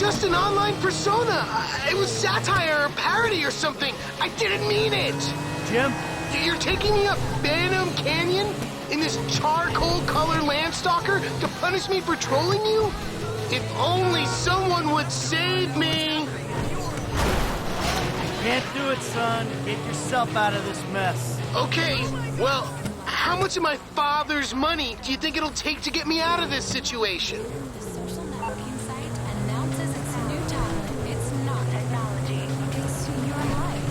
just an online persona. It was satire or parody or something. I didn't mean it. Jim? You're taking me up Phantom Canyon in this charcoal color landstalker to punish me for trolling you? If only someone would save me. Can't do it, son. Get yourself out of this mess. Okay, well, how much of my father's money do you think it'll take to get me out of this situation? The social networking site announces its new tablet. It's not technology. It's your life.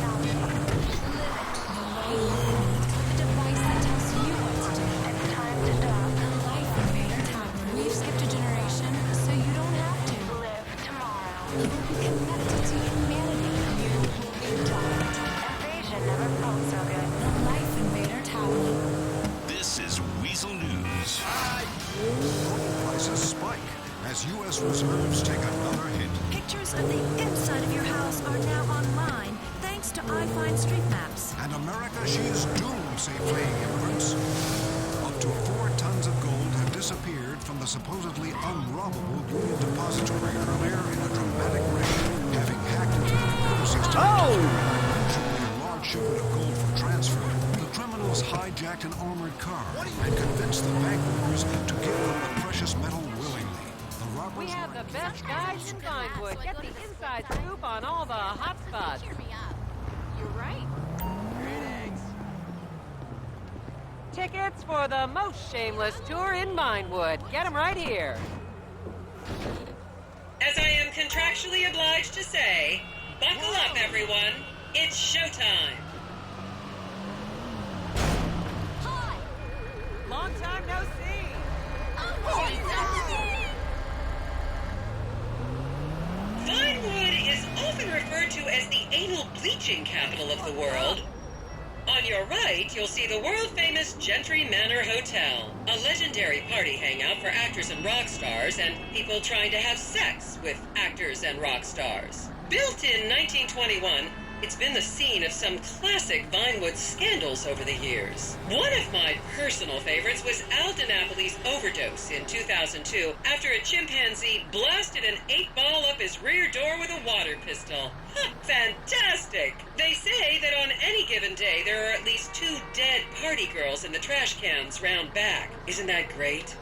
The device that tells you what to do. It's time to stop. The Life Invader tablet. We've skipped a generation, so you don't have to. Live tomorrow. You will be connected to humanity. You will be dominant. Invasion never felt so good. The Life Invader tablet. This is Weasel News. Gold prices spike as U.S. reserves take another hit. Pictures of the inside of your house are now online thanks to iFind Street Maps. And America, she is doomed, say fleeing immigrants. Up to 4 tons of gold have disappeared from the supposedly unrobbable Union Depository earlier in a dramatic raid, having hacked into the November 16th. Usually a large shipment of gold for transfer. The criminals hijacked an armored car and convinced the bank workers to give them the precious metal willingly. The robbers We have the best guys in Vinewood. Get the inside scoop on all the hot spots. Cheer me up. You're right. Tickets for the most shameless tour in Vinewood. Get them right here. As I am contractually obliged to say, buckle up, everyone. It's showtime. Hi. Long time no see. Vinewood is often referred to as the anal bleaching capital of the world. On your right, you'll see the world-famous Gentry Manor Hotel, a legendary party hangout for actors and rock stars and people trying to have sex with actors and rock stars. Built in 1921, it's been the scene of some classic Vinewood scandals over the years. One of my personal favorites was Al DiNapoli's overdose in 2002 after a chimpanzee blasted an 8-ball up his rear door with a water pistol. Fantastic! They say that on any given day there are at least 2 dead party girls in the trash cans round back. Isn't that great?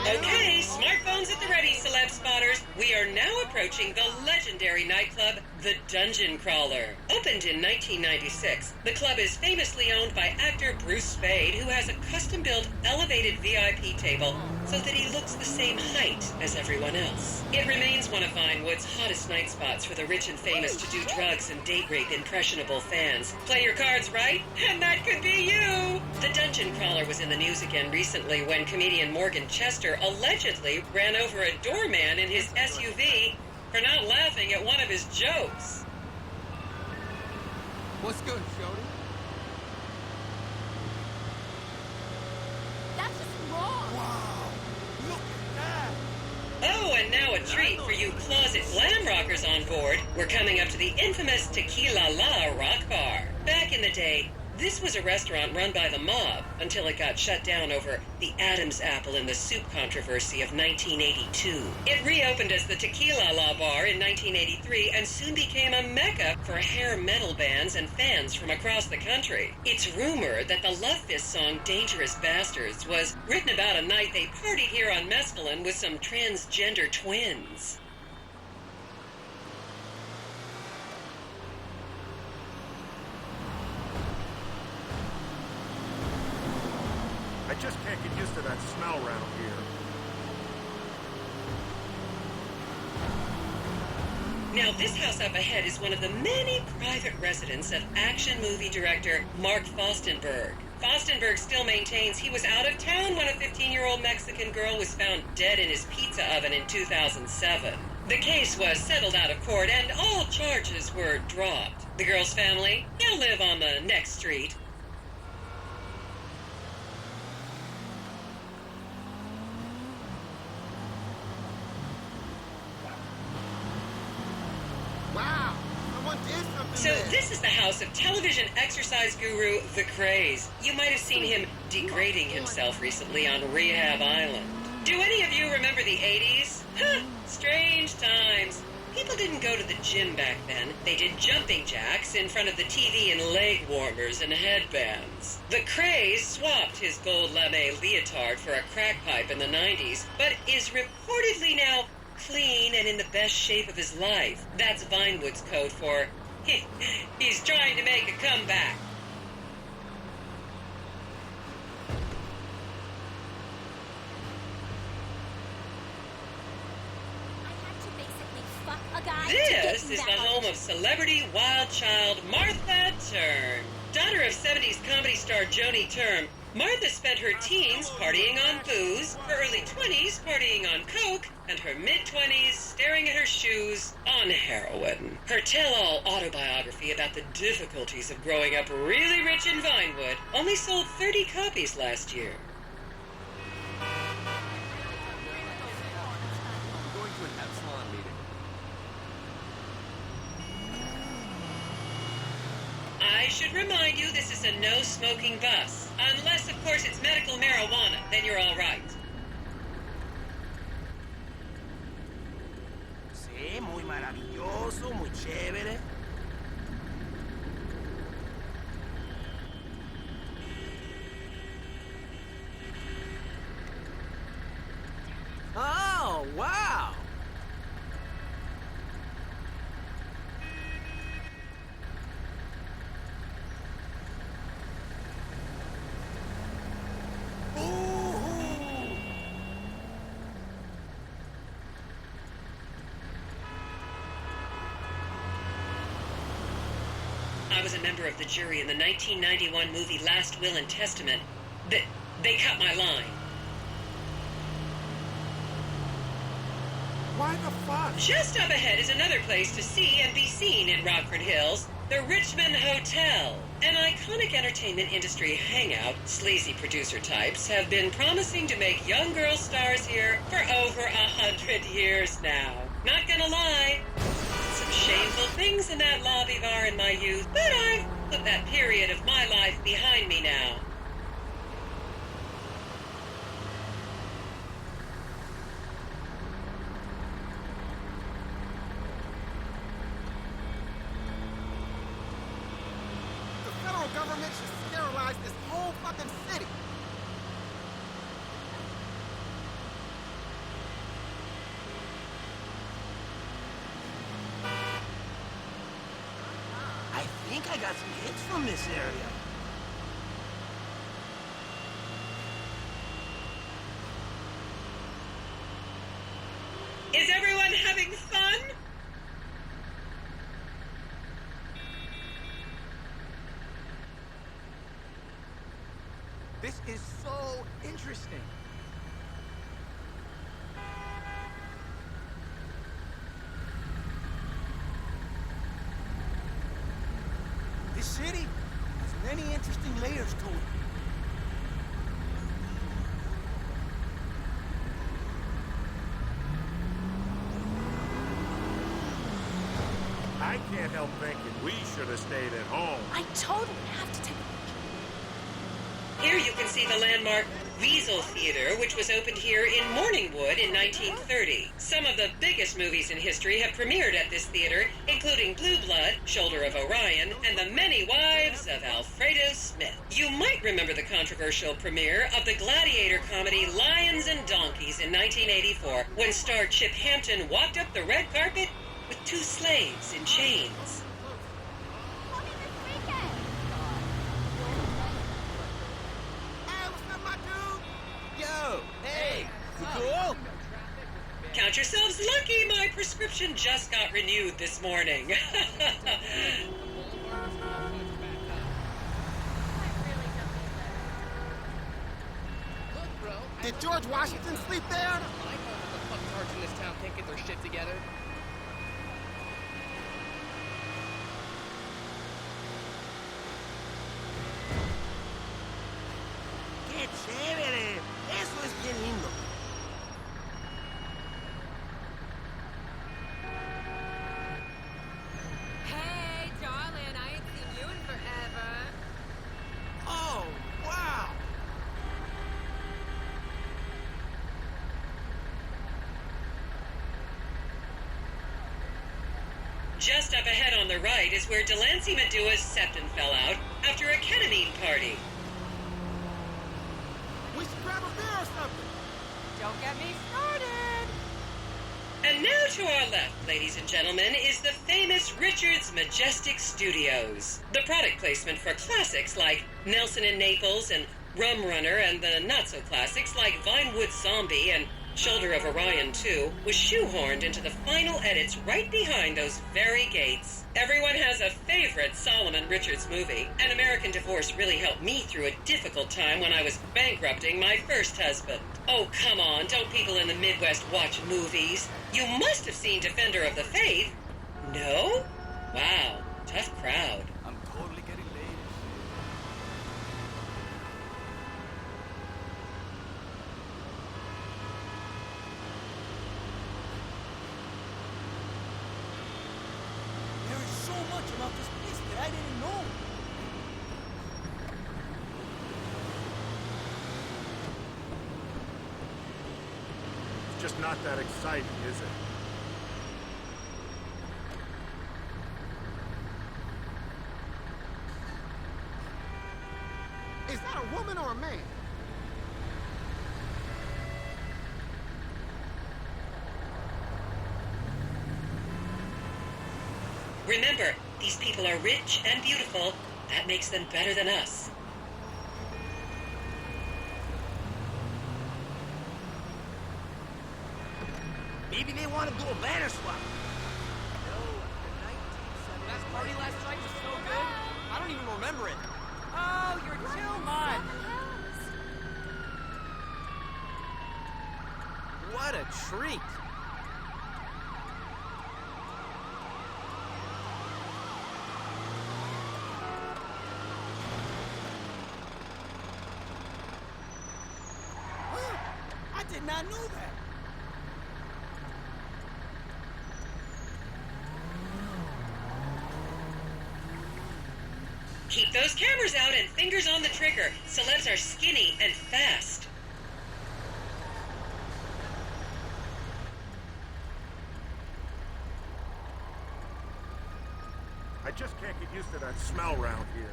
Okay, smartphones at the ready, celeb spotters. We are now approaching the legendary nightclub, the Dungeon Crawler. Opened in 1996, the club is famously owned by actor Bruce Spade, who has a custom-built elevated VIP table so that he looks the same height as everyone else. It remains one of Vinewood's hottest night spots for the rich and famous to do drugs and date rape impressionable fans. Play your cards right, and that could be you! The Dungeon Crawler was in the news again recently when comedian Morgan Chester allegedly ran over a doorman in his SUV for not laughing at one of his jokes. What's good, Shorty? That's just wrong. Wow, look at that! Oh, and now a treat for you closet glam rockers on board. We're coming up to the infamous Tequila La Rock Bar. Back in the day, this was a restaurant run by the mob until it got shut down over the Adam's apple in the soup controversy of 1982. It reopened as the Tequila La Bar in 1983 and soon became a mecca for hair metal bands and fans from across the country. It's rumored that the Love Fist song Dangerous Bastards was written about a night they partied here on Mescaline with some transgender twins. I just can't get used to that smell around here. Now, this house up ahead is one of the many private residence of action movie director Mark Fostenberg. Fostenberg still maintains he was out of town when a 15-year-old Mexican girl was found dead in his pizza oven in 2007. The case was settled out of court and all charges were dropped. The girl's family now live on the next street. Wow, someone did something So this is the house of television exercise guru The Craze. You might have seen him degrading himself recently on Rehab Island. Do any of you remember the 80s? Huh, strange times. People didn't go to the gym back then. They did jumping jacks in front of the TV and leg warmers and headbands. The Craze swapped his gold lame leotard for a crack pipe in the 90s, but is reportedly now clean and in the best shape of his life. That's Vinewood's code for he's trying to make a comeback. This is the home of celebrity wild child Martha Turn. Daughter of 70s comedy star Joni Term, Martha spent her teens partying on booze, her early 20s partying on coke, and her mid-20s staring at her shoes on heroin. Her tell-all autobiography about the difficulties of growing up really rich in Vinewood only sold 30 copies last year. I should remind you this is a no-smoking bus. Unless, of course, it's medical marijuana, then you're all right. Sí, muy maravilloso, muy chévere. Oh, wow! I was a member of the jury in the 1991 movie Last Will and Testament. They cut my line. Why the fuck? Just up ahead is another place to see and be seen in Rockford Hills, the Richmond Hotel. An iconic entertainment industry hangout, sleazy producer types have been promising to make young girl stars here for over 100 years now. Not gonna lie, some shameful things in that lobby bar in my youth, but I've put that period of my life behind me now. The federal government should sterilize this whole fucking city. I think I got some hits from this area. Is everyone having fun? This is so interesting. This city has many interesting layers to it. I can't help thinking we should have stayed at home. I totally have to take a picture. Here you can see the landmark Weasel Theater, which was opened here in Morningwood in 1930. Some of the biggest movies in history have premiered at this theater, including Blue Blood, Shoulder of Orion, and The Many Wives of Alfredo Smith. You might remember the controversial premiere of the gladiator comedy Lions and Donkeys in 1984, when star Chip Hampton walked up the red carpet with two slaves in chains. Yo, hey, you cool? Count yourselves lucky, my prescription just got renewed this morning. Did George Washington sleep there? I know the fucktards in this town can't get their shit together. ¡Qué chévere! Eso es bien lindo. Hey, darling. Just up ahead on the right is where Delancey Medua's septum fell out after a ketamine party. We should grab a beer or something. Don't get me started. And now to our left, ladies and gentlemen, is the famous Richards Majestic Studios. The product placement for classics like Nelson and Naples and Rum Runner, and the not-so-classics like Vinewood Zombie and Shoulder of Orion 2 was shoehorned into the final edits right behind those very gates. Everyone has a favorite Solomon Richards movie, and American Divorce really helped me through a difficult time when I was bankrupting my first husband. Oh, come on, don't people in the Midwest watch movies? You must have seen Defender of the Faith. No? Wow, tough crowd. I'm totally getting laid. There is so much about this place that I didn't know. It's just not that exciting, is it? Is that a woman or a man? Remember, these people are rich and beautiful. That makes them better than us. Maybe they want to do a banner swap. That party last night was so good, I don't even remember it. Oh, you're too much. What a treat. Huh? I did not know that. Keep those cameras out and fingers on the trigger. Celebs are skinny and fast. I just can't get used to that smell around here.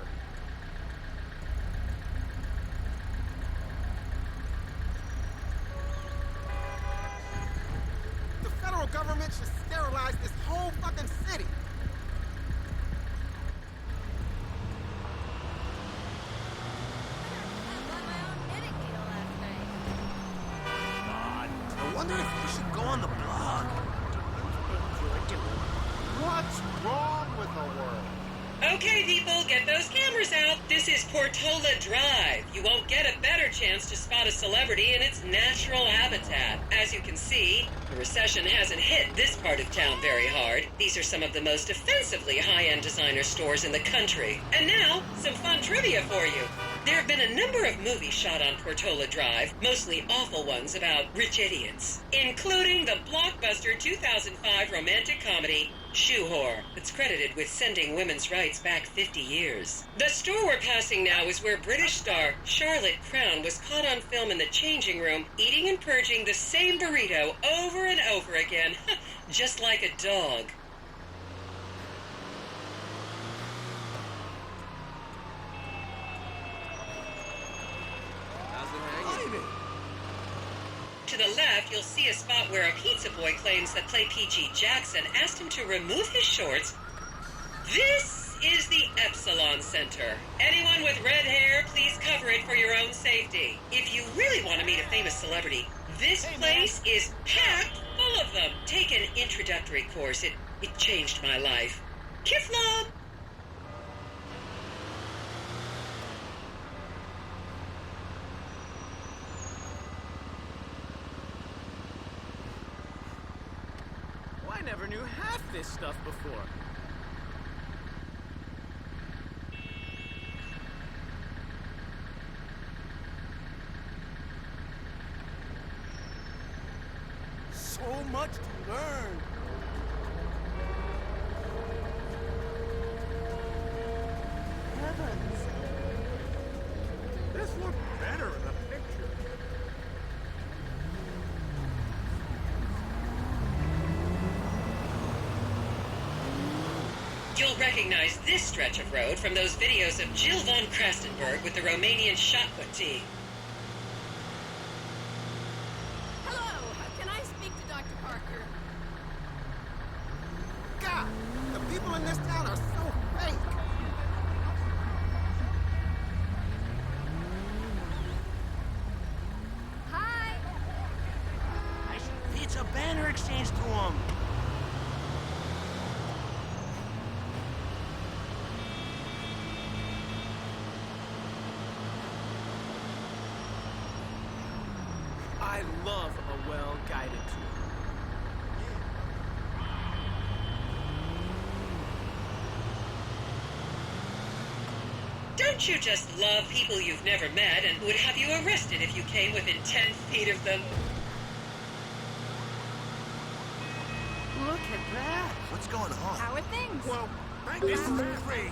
The federal government should sterilize this whole fucking city. I wonder if we should go on the blog. What's wrong with the world? Okay, people, get those cameras out. This is Portola Drive. You won't get a better chance to spot a celebrity in its natural habitat. As you can see, the recession hasn't hit this part of town very hard. These are some of the most offensively high-end designer stores in the country. And now, some fun trivia for you. There have been a number of movies shot on Portola Drive, mostly awful ones about rich idiots, including the blockbuster 2005 romantic comedy Shoe Whore, that's credited with sending women's rights back 50 years. The store we're passing now is where British star Charlotte Crown was caught on film in the changing room, eating and purging the same burrito over and over again, just like a dog. To the left, you'll see a spot where a pizza boy claims that play P.G. Jackson asked him to remove his shorts. This is the Epsilon Center. Anyone with red hair, please cover it for your own safety. If you really want to meet a famous celebrity, this place is packed full of them. Take an introductory course. It changed my life. Kiflam! I never knew half this stuff before. So much to learn. Heavens. This looked better in the picture. You'll recognize this stretch of road from those videos of Jill von Krastenberg with the Romanian shotput team. Hello, can I speak to Dr. Parker? God, the people in this town are so fake. Hi. I should pitch a banner exchange to them. I love a well-guided tour. Don't you just love people you've never met and would have you arrested if you came within 10 feet of them? Look at that. What's going on? How are things? Well, thank you for free.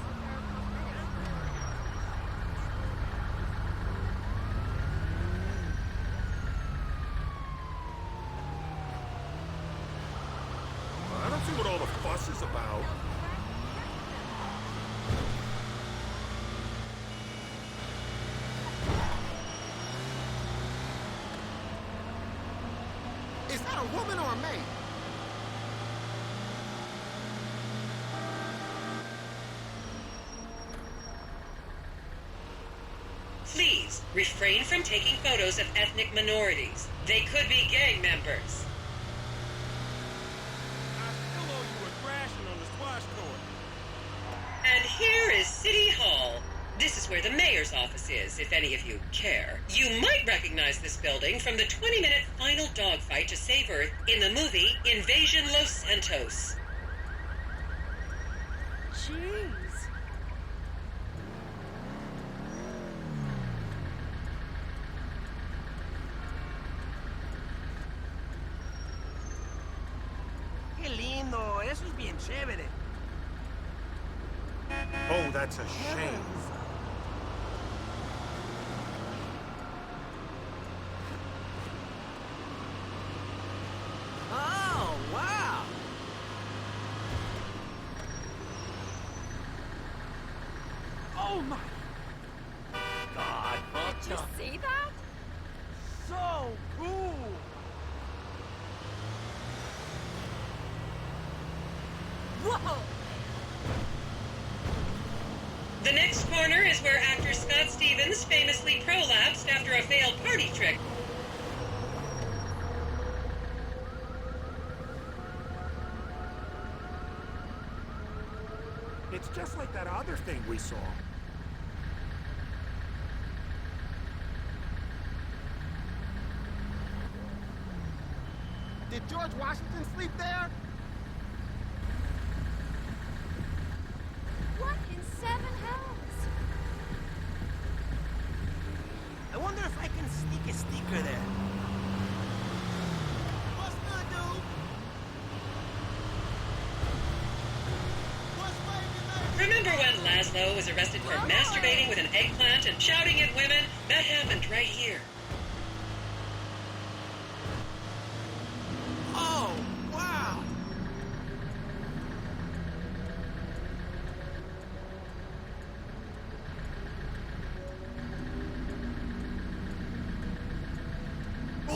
I don't see what all the fuss is about. Is that a woman or a man? Please, refrain from taking photos of ethnic minorities. They could be gang members. I still owe you a thrashing on the squash court. And here is City Hall. This is where the mayor's office is, if any of you care. You might recognize this building from the 20-minute final dogfight to save Earth in the movie Invasion Los Santos. Jeez. Qué lindo. Eso es bien chévere. Oh, that's a shame. Oh, wow. Oh, my God. Did you see that? So cool. Whoa! The next corner is where actor Scott Stevens famously prolapsed after a failed party trick. It's just like that other thing we saw. Did George Washington sleep there? What in seven hells? I wonder if I can sneak a sticker there. What's good, dude? What's waving, Remember when Laszlo was arrested for masturbating with an eggplant and shouting at women? That happened right here. Oh, wow. Ooh.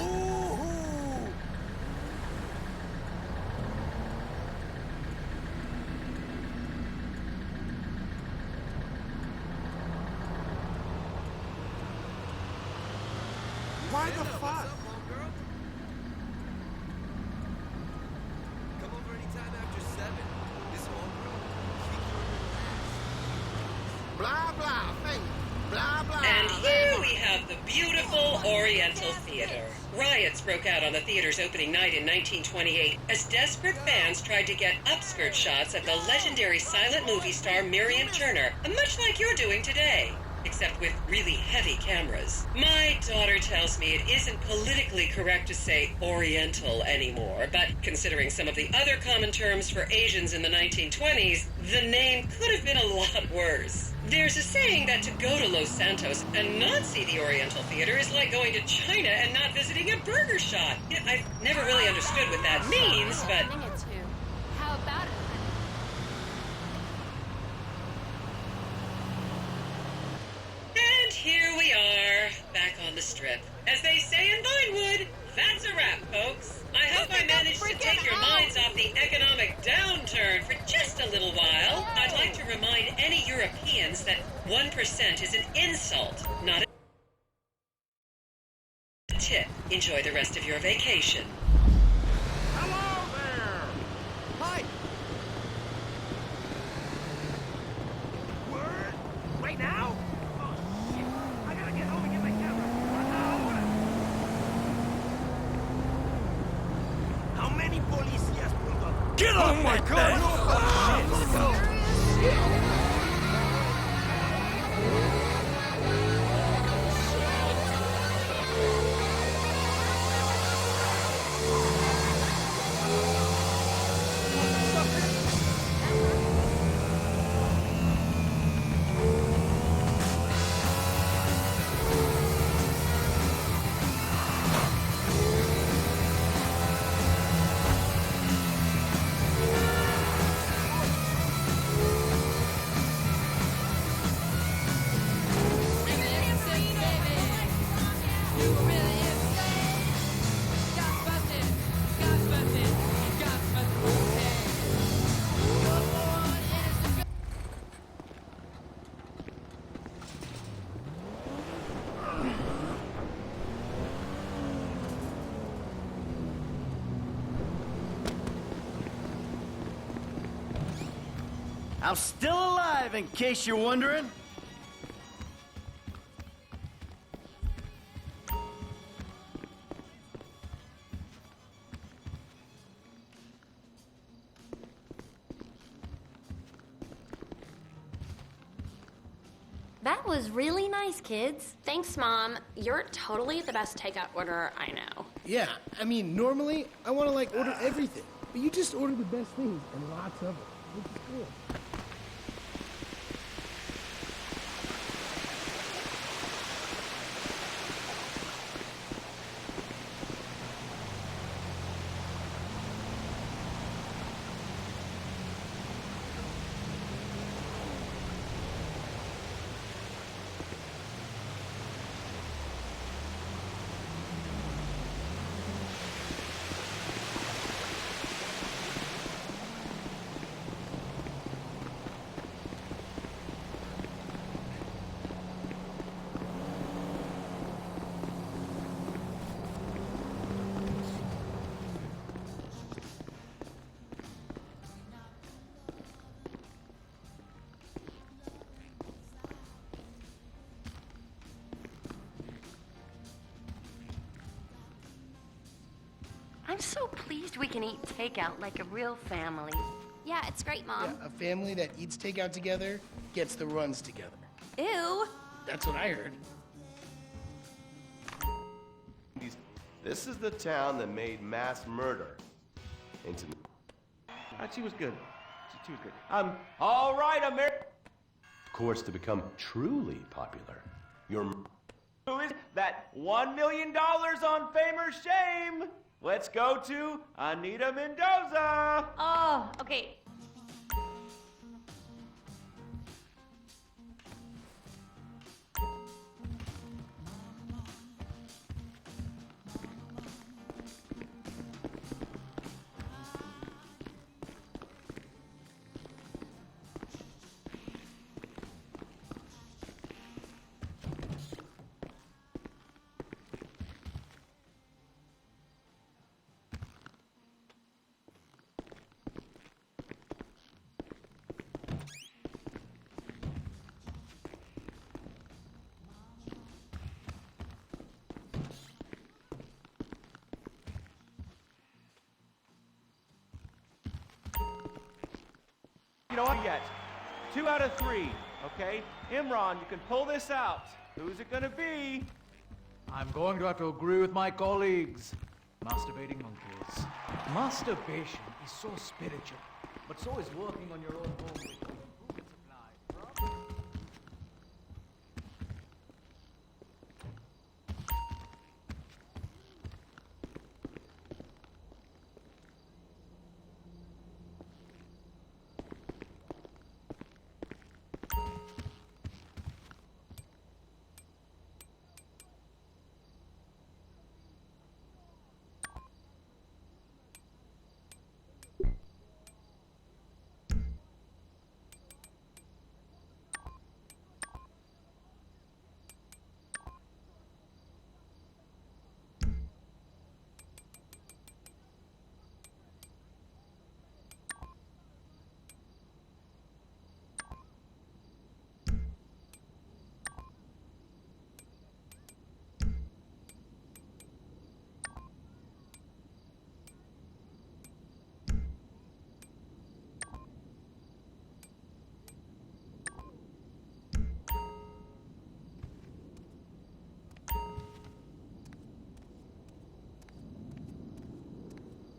Why the fuss? Come over anytime after 7. This homegirl, Blah, blah, fake. Blah, blah. And here we have the beautiful Oriental Theater. Riots broke out on the theater's opening night in 1928 as desperate fans tried to get upskirt shots of the legendary silent movie star Miriam Turner, much like you're doing today, except with really heavy cameras. My daughter tells me it isn't politically correct to say Oriental anymore, but considering some of the other common terms for Asians in the 1920s, the name could have been a lot worse. There's a saying that to go to Los Santos and not see the Oriental Theater is like going to China and not visiting a burger shop. I've never really understood what that means, but... How about it? little while, I'd like to remind any Europeans that 1% is an insult, not a tip. Enjoy the rest of your vacation. Hello there! Hi! Word? Right now? Oh, shit. I gotta get home and get my camera. How many policías pulled up? Get off my car! I'm still alive, in case you're wondering. That was really nice, kids. Thanks, Mom. You're totally the best takeout orderer I know. Yeah, I mean, normally I want to like order everything, but you just order the best things and lots of them, which is cool. I'm so pleased we can eat takeout like a real family. Yeah, it's great, Mom. Yeah, a family that eats takeout together gets the runs together. Ew. That's what I heard. This is the town that made mass murder into... She was good. She was good. All right, America. Of course, to become truly popular, your... Who is that $1 million on fame or shame? Let's go to Anita Mendoza. Oh, okay. You know what? Yet. 2 out of 3, okay? Imran, you can pull this out. Who's it gonna be? I'm going to have to agree with my colleagues. Masturbating monkeys. Masturbation is so spiritual, but so is working on your own